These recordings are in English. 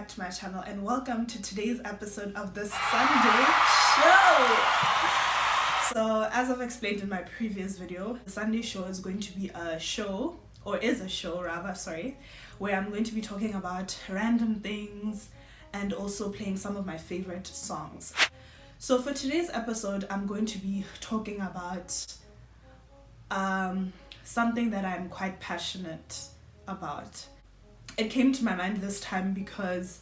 back to my channel and welcome to today's episode of the Sunday Show. So as I've explained in my previous video, the Sunday Show is going to be a show, or is a show rather, where I'm going to be talking about random things and also playing some of my favorite songs. So for today's episode, I'm going to be talking about something that I'm quite passionate about. It came to my mind this time because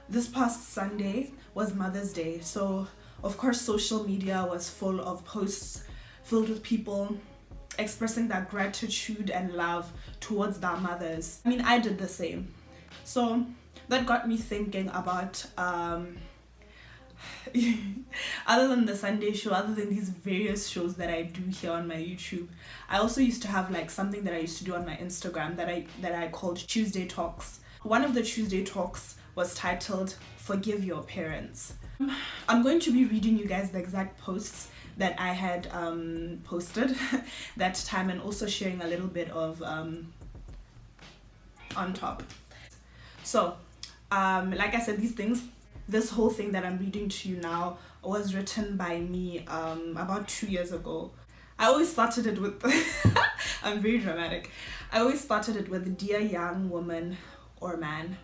this past Sunday was Mother's Day. So of course social media was full of posts filled with people expressing their gratitude and love towards their mothers. I mean, I did the same. So that got me thinking about other than the Sunday Show, other than these various shows that I do here on my YouTube, I also used to have like something that I used to do on my Instagram that I called Tuesday Talks. One of the Tuesday Talks was titled Forgive Your Parents. I'm going to be reading you guys the exact posts that I had posted that time, and also sharing a little bit of on top. So like I said, this whole thing that I'm reading to you now was written by me about 2 years ago. I always started it with I'm very dramatic. I always started it with Dear Young Woman or Man.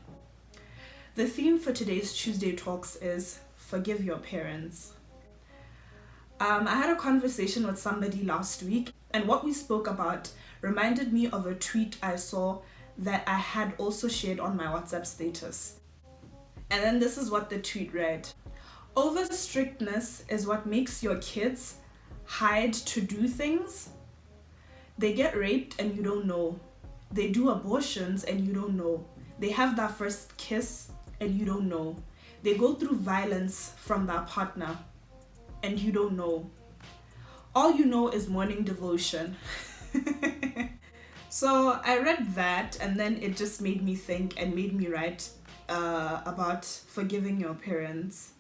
The theme for today's Tuesday Talks is Forgive Your Parents. I had a conversation with somebody last week, and what we spoke about reminded me of a tweet I saw that I had also shared on my WhatsApp status. And then this is what the tweet read. Over strictness is what makes your kids hide to do things. They get raped and you don't know. They do abortions and you don't know. They have their first kiss and you don't know. They go through violence from their partner and you don't know. All you know is morning devotion. So I read that, and then it just made me think and made me write about forgiving your parents.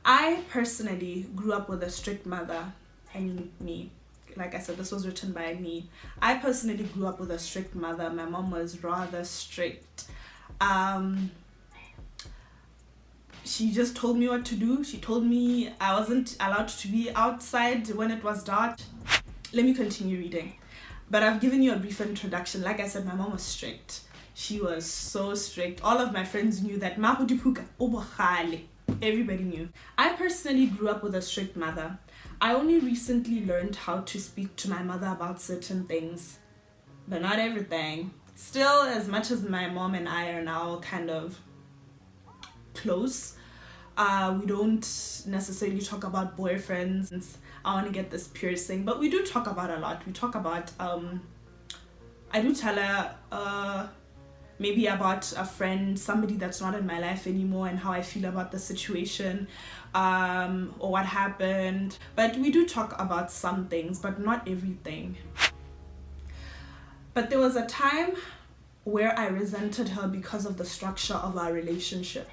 I personally grew up with a strict mother. I mean, me. Like I said, this was written by me. I personally grew up with a strict mother. My mom was rather strict. She just told me what to do. She told me I wasn't allowed to be outside when it was dark. Let me continue reading. But I've given you a brief introduction. Like I said, my mom was strict. She was so strict. All of my friends knew that. Everybody knew. I personally grew up with a strict mother. I only recently learned how to speak to my mother about certain things, but not everything. Still, as much as my mom and I are now kind of close, we don't necessarily talk about boyfriends. I want to get this piercing, but we do talk about a lot. We talk about I do tell her maybe about a friend, somebody that's not in my life anymore, and how I feel about the situation, or what happened. But we do talk about some things, but not everything. But there was a time where I resented her because of the structure of our relationship.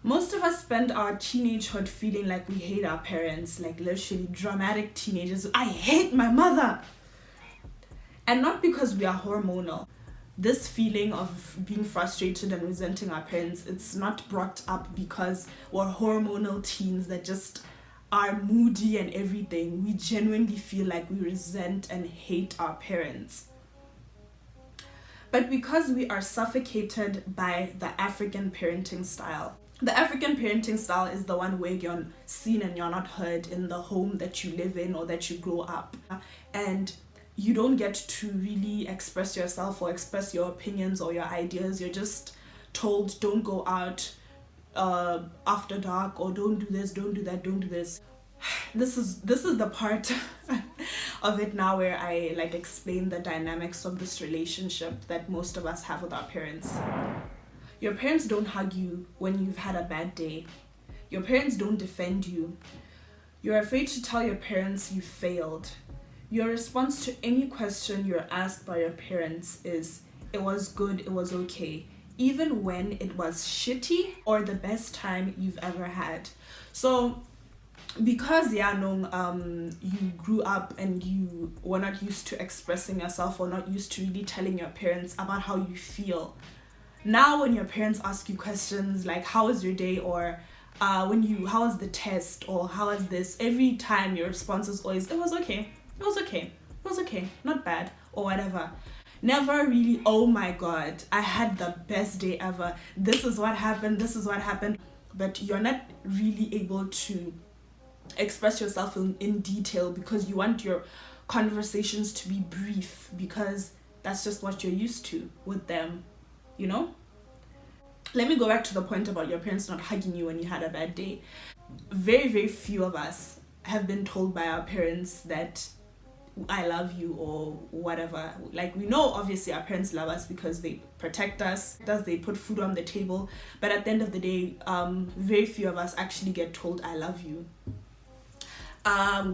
Most of us spend our teenagehood feeling like we hate our parents, like literally dramatic teenagers. I hate my mother! And not because we are hormonal. This feeling of being frustrated and resenting our parents, it's not brought up because we're hormonal teens that just are moody and everything. We genuinely feel like we resent and hate our parents. But because we are suffocated by the African parenting style. The African parenting style is the one where you're seen and you're not heard in the home that you live in or that you grow up. And you don't get to really express yourself or express your opinions or your ideas. You're just told, don't go out after dark, or don't do this, don't do that, don't do this. This is the part of it now where I like explain the dynamics of this relationship that most of us have with our parents. Your parents don't hug you when you've had a bad day. Your parents don't defend you. You're afraid to tell your parents you failed. Your response to any question you're asked by your parents is, it was good, it was okay, even when it was shitty or the best time you've ever had. So because you grew up and you were not used to expressing yourself or not used to really telling your parents about how you feel, Now when your parents ask you questions like how was your day, or how was the test, or how was this, every time your response is always, it was okay, it was okay, it was okay, not bad, or whatever. Never really, oh my god, I had the best day ever, this is what happened, this is what happened. But you're not really able to express yourself in detail because you want your conversations to be brief, because that's just what you're used to with them, you know? Let me go back to the point about your parents not hugging you when you had a bad day. Very, very few of us have been told by our parents that I love you or whatever. Like, we know obviously our parents love us because they protect us, they put food on the table, but at the end of the day, very few of us actually get told I love you.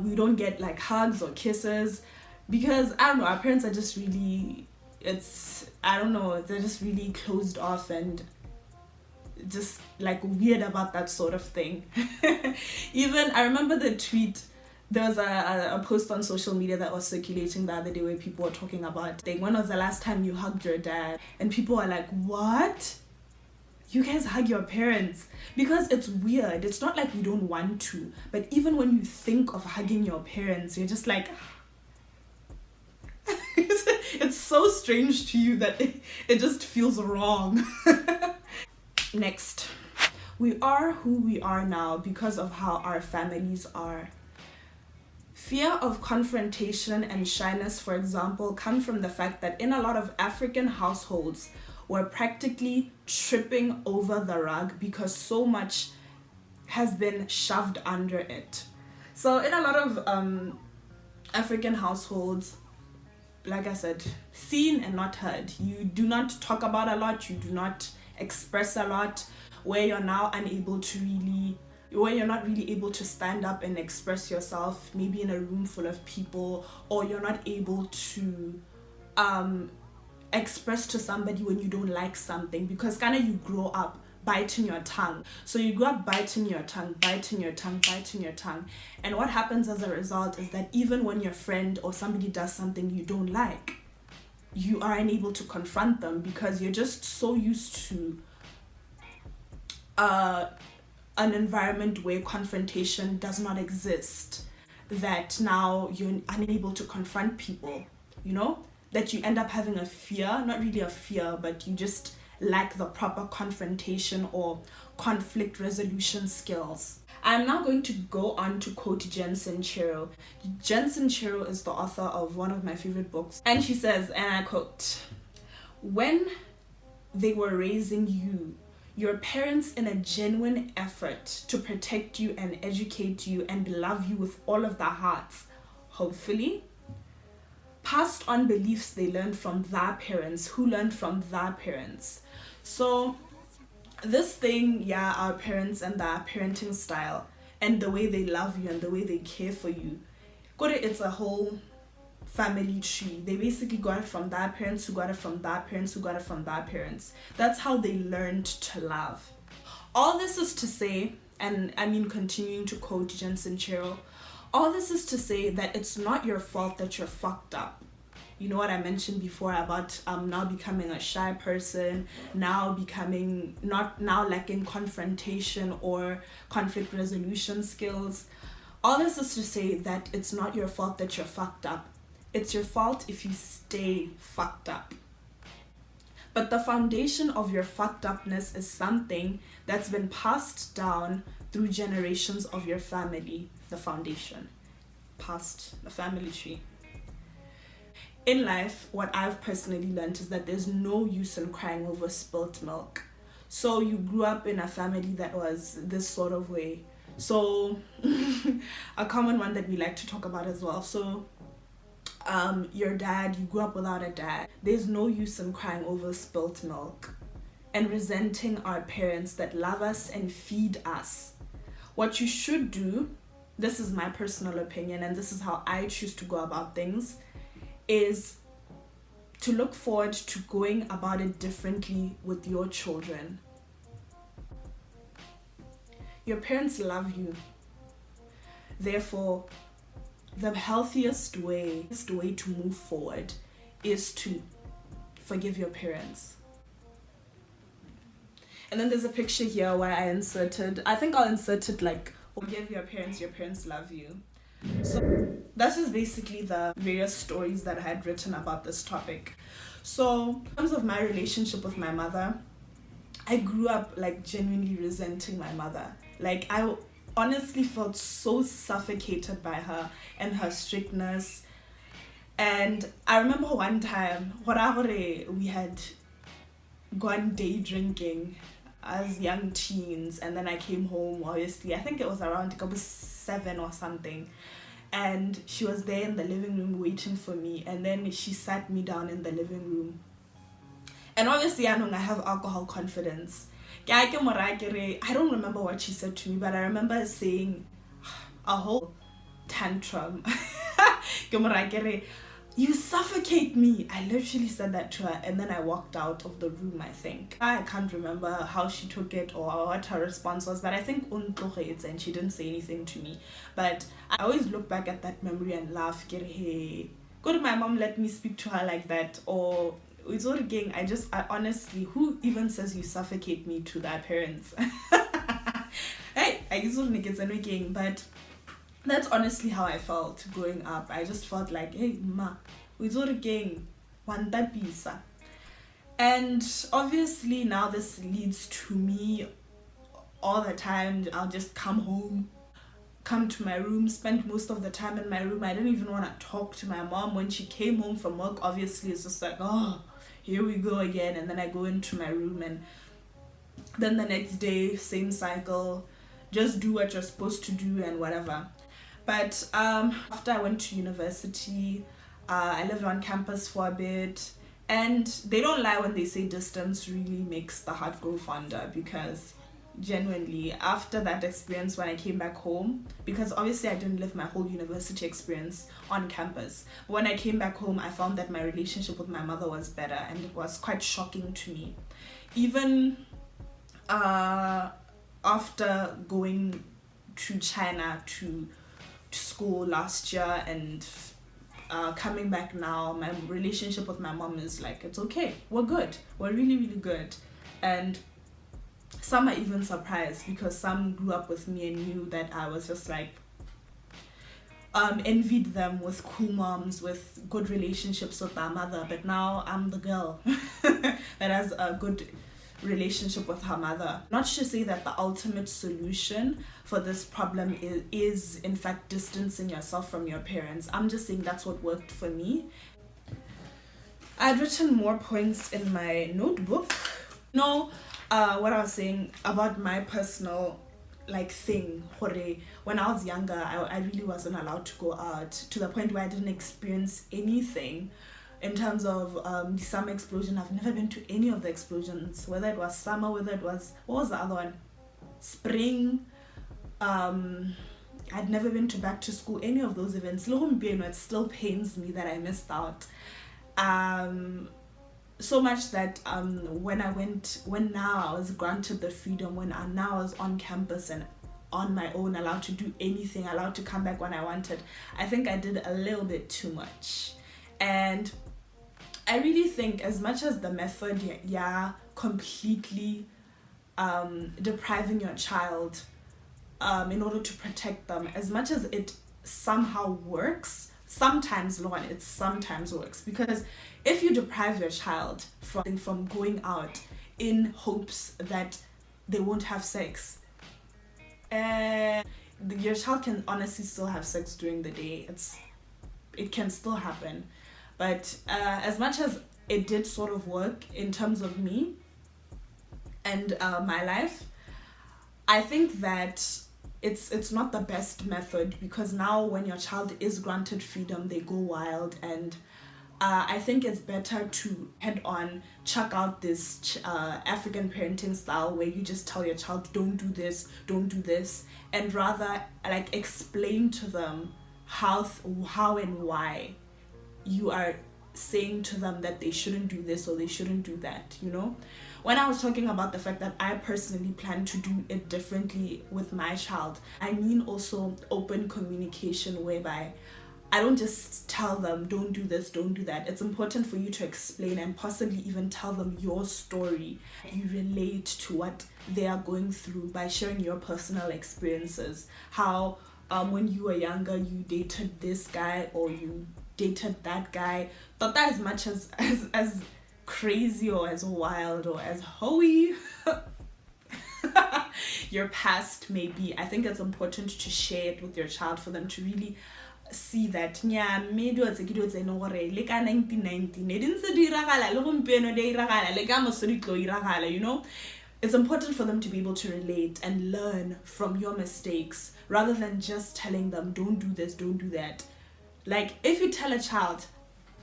We don't get like hugs or kisses because, I don't know, our parents are just really, they're just really closed off and just like weird about that sort of thing. Even I remember the tweet, there was a post on social media that was circulating the other day where people were talking about, when was the last time you hugged your dad? And people are like, what? You guys hug your parents? Because it's weird. It's not like we don't want to, but even when you think of hugging your parents, you're just like, it's so strange to you that it just feels wrong. Next, we are who we are now because of how our families are. Fear of confrontation and shyness, for example, come from the fact that in a lot of African households, we're practically tripping over the rug because so much has been shoved under it. So in a lot of African households, like I said, seen and not heard. You do not talk about a lot, you do not express a lot, where you're now where you're not really able to stand up and express yourself, maybe in a room full of people, or you're not able to express to somebody when you don't like something, because kind of you grow up biting your tongue. So you grow up biting your tongue. And what happens as a result is that even when your friend or somebody does something you don't like, you are unable to confront them because you're just so used to an environment where confrontation does not exist, that now you're unable to confront people, you know? That you end up having a fear, not really a fear, but you just lack the proper confrontation or conflict resolution skills. I'm now going to go on to quote Jen Sincero. Jen Sincero is the author of one of my favorite books. And she says, and I quote, "When they were raising you, your parents, in a genuine effort to protect you and educate you and love you with all of their hearts, hopefully, passed on beliefs they learned from their parents, who learned from their parents." So this thing, our parents and their parenting style and the way they love you and the way they care for you, it's a whole family tree. They basically got it from their parents, who got it from their parents, who got it from their parents. That's how they learned to love. All this is to say, and I mean continuing to quote Jen Sincero, all this is to say that it's not your fault that you're fucked up. You know what I mentioned before about now becoming a shy person, now lacking confrontation or conflict resolution skills. All this is to say that it's not your fault that you're fucked up. It's your fault if you stay fucked up. But the foundation of your fucked upness is something that's been passed down through generations of your family. The foundation, past the family tree. In life, what I've personally learned is that there's no use in crying over spilt milk. So you grew up in a family that was this sort of way. So a common one that we like to talk about as well. So your dad, you grew up without a dad. There's no use in crying over spilt milk and resenting our parents that love us and feed us. What you should do, this is my personal opinion and this is how I choose to go about things, is to look forward to going about it differently with your children. Your parents love you. Therefore, the healthiest way to move forward is to forgive your parents. And then there's a picture here where I inserted, I think I'll insert it like, forgive your parents love you. So that is basically the various stories that I had written about this topic. So in terms of my relationship with my mother, I grew up like genuinely resenting my mother. Like I honestly felt so suffocated by her and her strictness. And I remember one time, we had gone day drinking as young teens, and then I came home, obviously, I think it was around 7 or something, and she was there in the living room waiting for me, and then she sat me down in the living room. And obviously I have alcohol confidence. I don't remember what she said to me, but I remember saying a whole tantrum. You suffocate me. I literally said that to her, and then I walked out of the room, I think. I can't remember how she took it or what her response was, but I think and she didn't say anything to me. But I always look back at that memory and laugh. Hey, could my mom let me speak to her like that? Or it's all again, I honestly, who even says you suffocate me to their parents? Hey, I guess again, but that's honestly how I felt growing up. I just felt like, hey, ma, we do again, one pizza. And obviously now this leads to me all the time. I'll just come home, come to my room, spend most of the time in my room. I didn't even want to talk to my mom. When she came home from work, obviously it's just like, oh, here we go again. And then I go into my room, and then the next day, same cycle, just do what you're supposed to do and whatever. But after I went to university, I lived on campus for a bit, and they don't lie when they say distance really makes the heart grow fonder, because genuinely after that experience, when I came back home, because obviously I didn't live my whole university experience on campus, but when I came back home, I found that my relationship with my mother was better, and it was quite shocking to me. Even after going to China to school last year and coming back now, my relationship with my mom is like, it's okay, we're good, we're really, really good. And some are even surprised, because some grew up with me and knew that I was just like envied them with cool moms, with good relationships with their mother, but now I'm the girl that has a good relationship with her mother. Not to say that the ultimate solution for this problem is in fact distancing yourself from your parents. I'm just saying that's what worked for me. I'd written more points in my notebook. What I was saying about my personal thing, when I was younger, I really wasn't allowed to go out, to the point where I didn't experience anything. In terms of the summer explosion, I've never been to any of the explosions, whether it was summer, whether it was, what was the other one? Spring. I'd never been to back to school, any of those events. It still pains me that I missed out. So much that when now I was granted the freedom, when now I was on campus and on my own, allowed to do anything, allowed to come back when I wanted, I think I did a little bit too much. And I really think, as much as the method, completely depriving your child in order to protect them, as much as it somehow works, sometimes works. Because if you deprive your child from going out in hopes that they won't have sex, your child can honestly still have sex during the day. It can still happen. But as much as it did sort of work in terms of me and my life, I think that it's not the best method, because now when your child is granted freedom, they go wild. And I think it's better to head on chuck out this African parenting style where you just tell your child, don't do this, and rather explain to them how and why you are saying to them that they shouldn't do this or they shouldn't do that, When I was talking about the fact that I personally plan to do it differently with my child, I mean also open communication, whereby I don't just tell them, don't do this, don't do that. It's important for you to explain and possibly even tell them your story. You relate to what they are going through by sharing your personal experiences. How when you were younger, you dated this guy or you dated that guy. But that as much as crazy or as wild or as hoey your past may be, I think it's important to share it with your child for them to really see that yeah, me do tse ke do tse no gore le ka 1919 e dintse di iragala le gompieno di iragala le ka mosodi tlo iragala, you know. It's important for them to be able to relate and learn from your mistakes rather than just telling them don't do this, don't do that. Like if you tell a child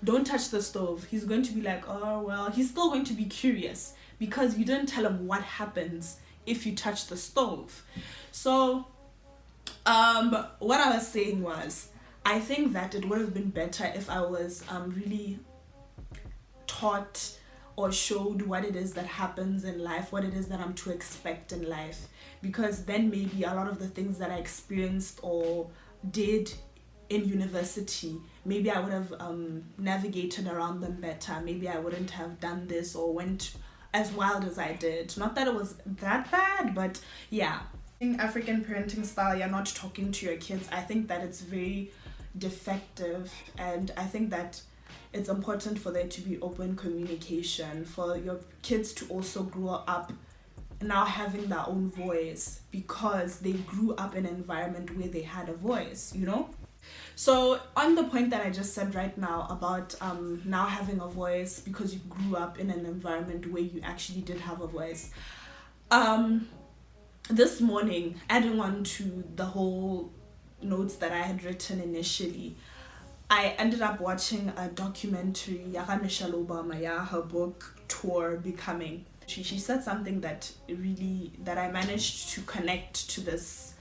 don't touch the stove, he's going to be like, oh well, he's still going to be curious because you didn't tell him what happens if you touch the stove. So what I was saying was, I think that it would have been better if I was really taught or showed what it is that happens in life, what it is that I'm to expect in life, because then maybe a lot of the things that I experienced or did in university, maybe I would have navigated around them better. Maybe I wouldn't have done this or went as wild as I did. Not that it was that bad, but yeah. In African parenting style, you're not talking to your kids. I think that it's very defective, and I think that it's important for there to be open communication, for your kids to also grow up now having their own voice because they grew up in an environment where they had a voice, you know. So on the point that I just said right now about now having a voice because you grew up in an environment where you actually did have a voice, this morning, adding on to the whole notes that I had written initially, I ended up watching a documentary, Michelle Obama, her book tour Becoming. She said something that I managed to connect to this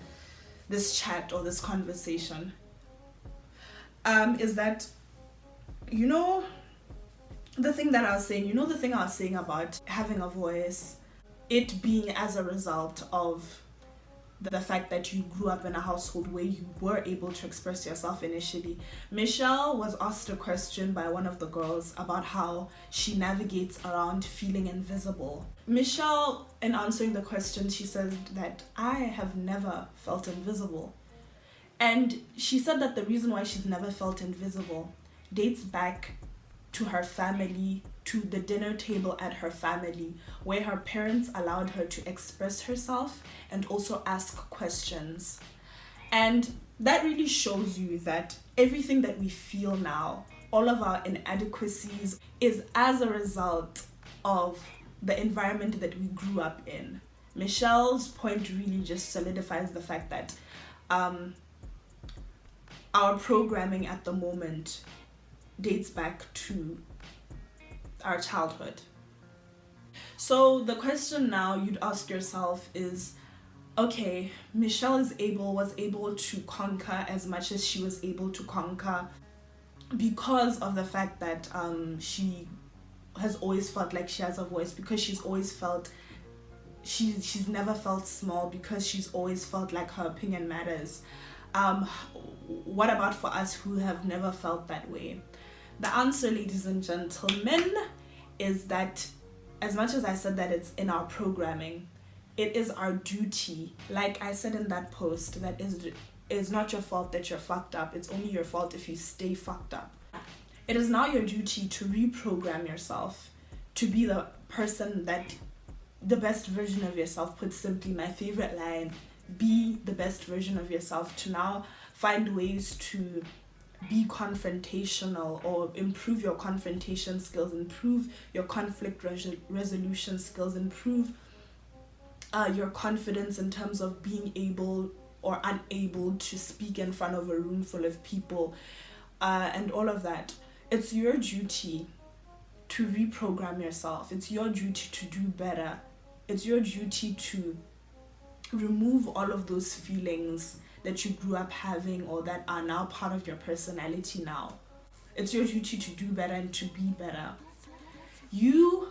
chat or this conversation. Is that, you know, the thing that I was saying, the thing I was saying about having a voice, it being as a result of the fact that you grew up in a household where you were able to express yourself initially. Michelle was asked a question by one of the girls about how she navigates around feeling invisible. Michelle, in answering the question, she said that I have never felt invisible. And she said that the reason why she's never felt invisible dates back to her family, to the dinner table at her family, where her parents allowed her to express herself and also ask questions. And that really shows you that everything that we feel now, all of our inadequacies, is as a result of the environment that we grew up in. Michelle's point really just solidifies the fact that our programming at the moment dates back to our childhood. So the question now you'd ask yourself is, okay, Michelle was able to conquer as much as she was able to conquer because of the fact that she has always felt like she has a voice, because she's always felt she's never felt small, because she's always felt like her opinion matters. What about for us who have never felt that way? The answer, ladies and gentlemen, is that as much as I said that it's in our programming, it is our duty. Like I said in that post, that is not your fault that you're fucked up. It's only your fault if you stay fucked up. It is now your duty to reprogram yourself to be the person that, the best version of yourself. Put simply, my favorite line, be the best version of yourself, to now find ways to be confrontational or improve your confrontation skills, improve your conflict resolution skills, improve your confidence in terms of being able or unable to speak in front of a room full of people, and all of that. It's your duty to reprogram yourself. It's your duty to do better. It's your duty to remove all of those feelings that you grew up having or that are now part of your personality now. It's your duty to do better and to be better. You,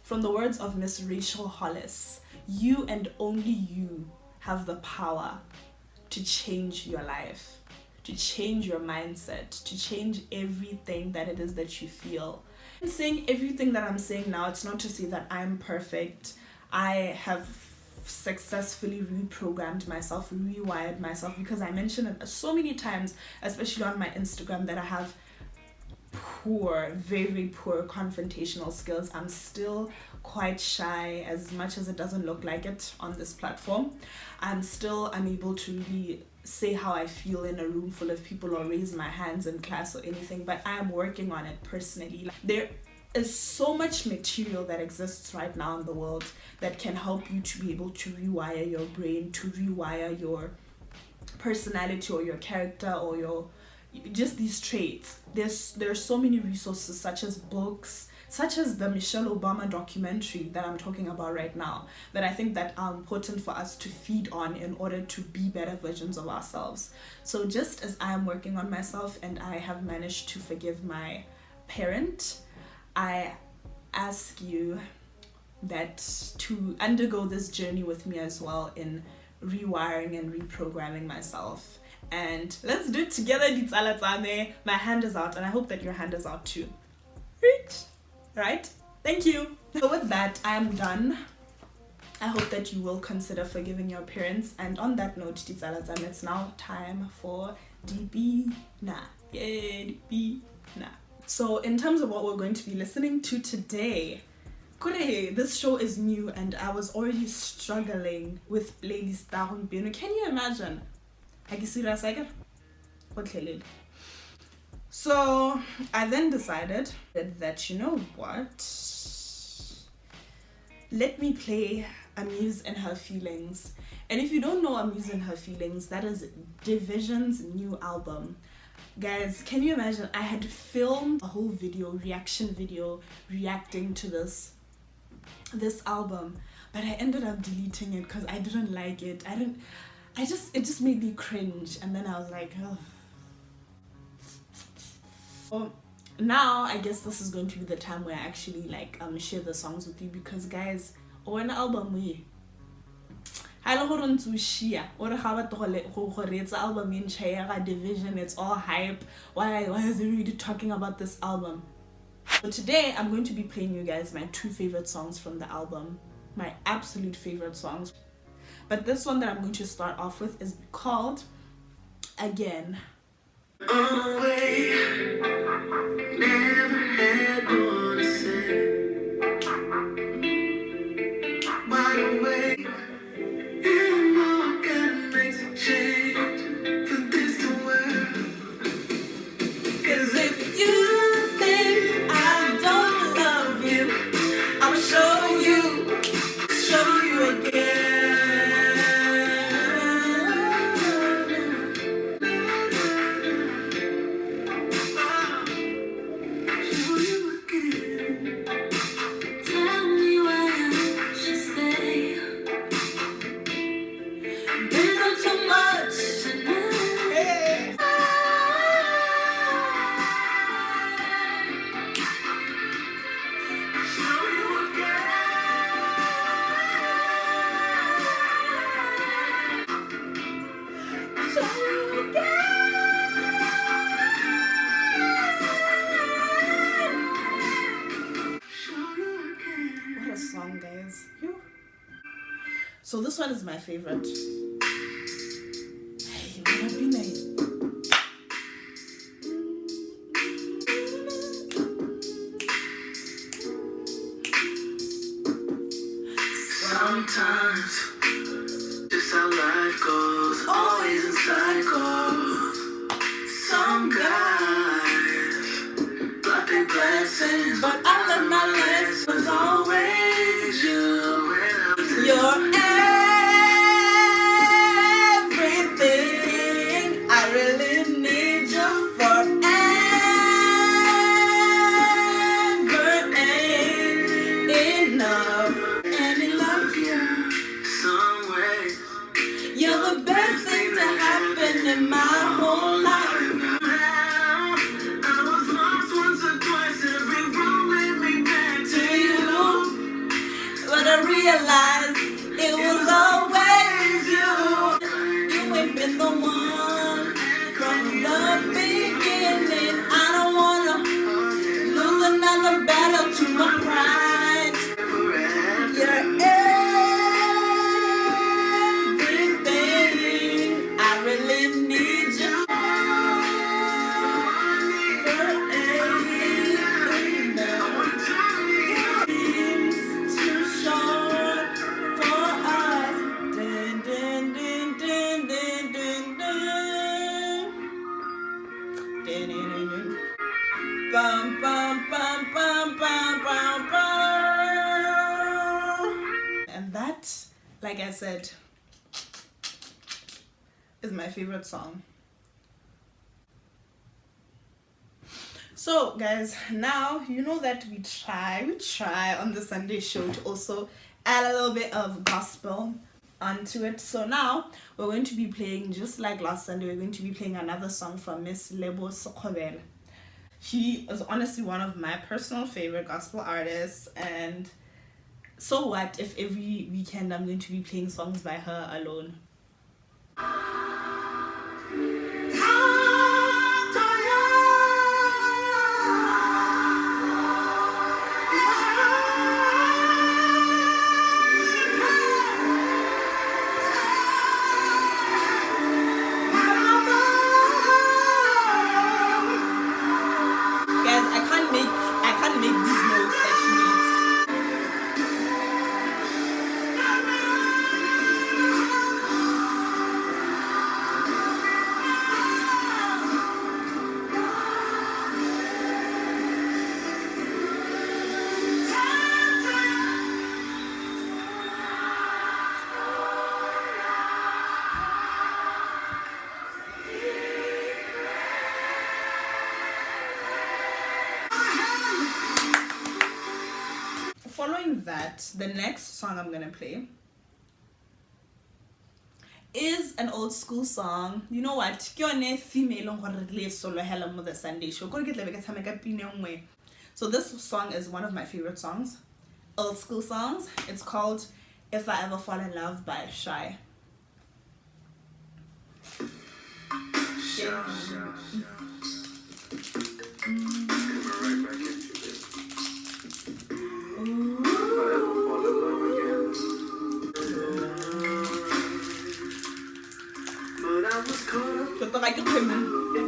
from the words of Miss Rachel Hollis, you and only you have the power to change your life, to change your mindset, to change everything that it is that you feel. I'm saying everything that I'm saying now, it's not to say that I'm perfect. I have successfully reprogrammed myself, rewired myself, because I mentioned it so many times, especially on my Instagram, that I have very, very poor confrontational skills. I'm still quite shy, as much as it doesn't look like it on this platform. I'm still unable to really say how I feel in a room full of people or raise my hands in class or anything, but I am working on it personally. There is so much material that exists right now in the world that can help you to be able to rewire your brain, to rewire your personality or your character or your just these traits. There's so many resources, such as books, such as the Michelle Obama documentary that I'm talking about right now, that I think that are important for us to feed on in order to be better versions of ourselves. So just as I am working on myself and I have managed to forgive my parent, I ask you that to undergo this journey with me as well in rewiring and reprogramming myself. And let's do it together, ditsala tsame. My hand is out, and I hope that your hand is out too. Right? Thank you. So with that, I am done. I hope that you will consider forgiving your parents. And on that note, ditsala tsame, it's now time for DB na. Yeah, DB na. So in terms of what we're going to be listening to today, this show is new and I was already struggling with playlist. Can you imagine? So I then decided that, you know what, let me play Amuse and Her Feelings. And if you don't know Amuse and Her Feelings, that is Division's new album. Guys, can you imagine? I had filmed a whole reaction video reacting to this album, but I ended up deleting it because I didn't like it. It just made me cringe, and then I was like, oh. Well, now I guess this is going to be the time where I actually share the songs with you, because guys, when album we album in Shai Division, it's all hype. Why is everybody talking about this album? So today I'm going to be playing you guys my 2 favorite songs from the album, my absolute favorite songs. But this one that I'm going to start off with is called Again. On way, never had more to say. By the way, you know I gotta make some change for this to work. 'Cause if you think I don't love you, I'ma show you again. So this one is my favorite. Hey, sometimes, just how life goes, always in cycles. Some guys block their blessings, but all of my lessons always you. You're everything. I really need you forever. Ain't enough. And I love you some way. You're the best thing to happen in my whole life. I was lost once or twice, every road Bum, bum, bum, bum, bum, bum, bum. And that, like I said, is my favorite song. So guys, now you know that we try on the Sunday show to also add a little bit of gospel onto it. So now we're going to be playing, just like last Sunday, we're going to be playing another song from Miss Lebo Sekgobela. She is honestly one of my personal favorite gospel artists, and so what if every weekend I'm going to be playing songs by her alone? I can't make these notes that she makes. Following that, the next song I'm gonna play is an old school song. You know what? The Sunday show. So this song is one of my favorite songs, old school songs. It's called If I Ever Fall in Love by Shai.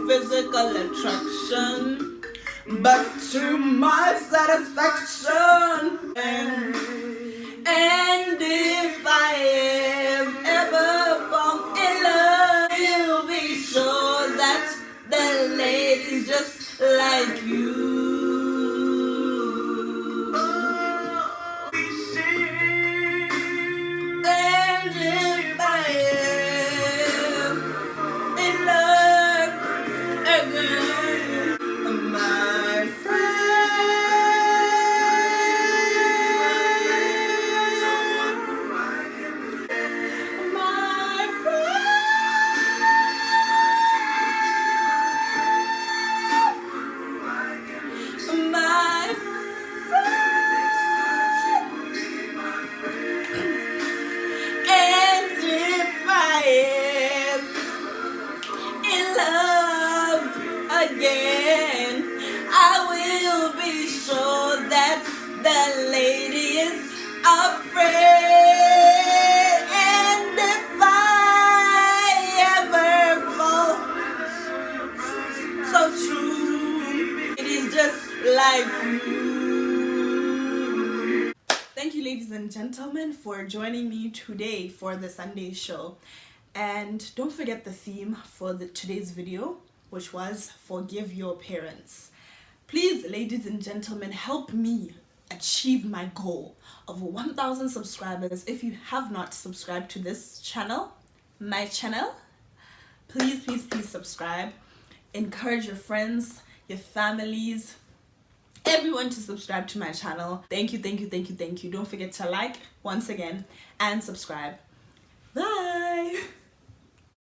Physical attraction, but to my satisfaction. And if I am ever fall in love, you'll be sure that the lady's just like you. And if I am in love again, my again, I will be sure that the lady is afraid. And if I ever fall, so true, it is just like you. Thank you, ladies and gentlemen, for joining me today for the Sunday show. And don't forget the theme for today's video, which was forgive your parents. Please, ladies and gentlemen, help me achieve my goal of 1,000 subscribers. If you have not subscribed to this channel, my channel, please subscribe. Encourage your friends, your families, everyone to subscribe to my channel. Thank you. Don't forget to like once again and subscribe. Bye.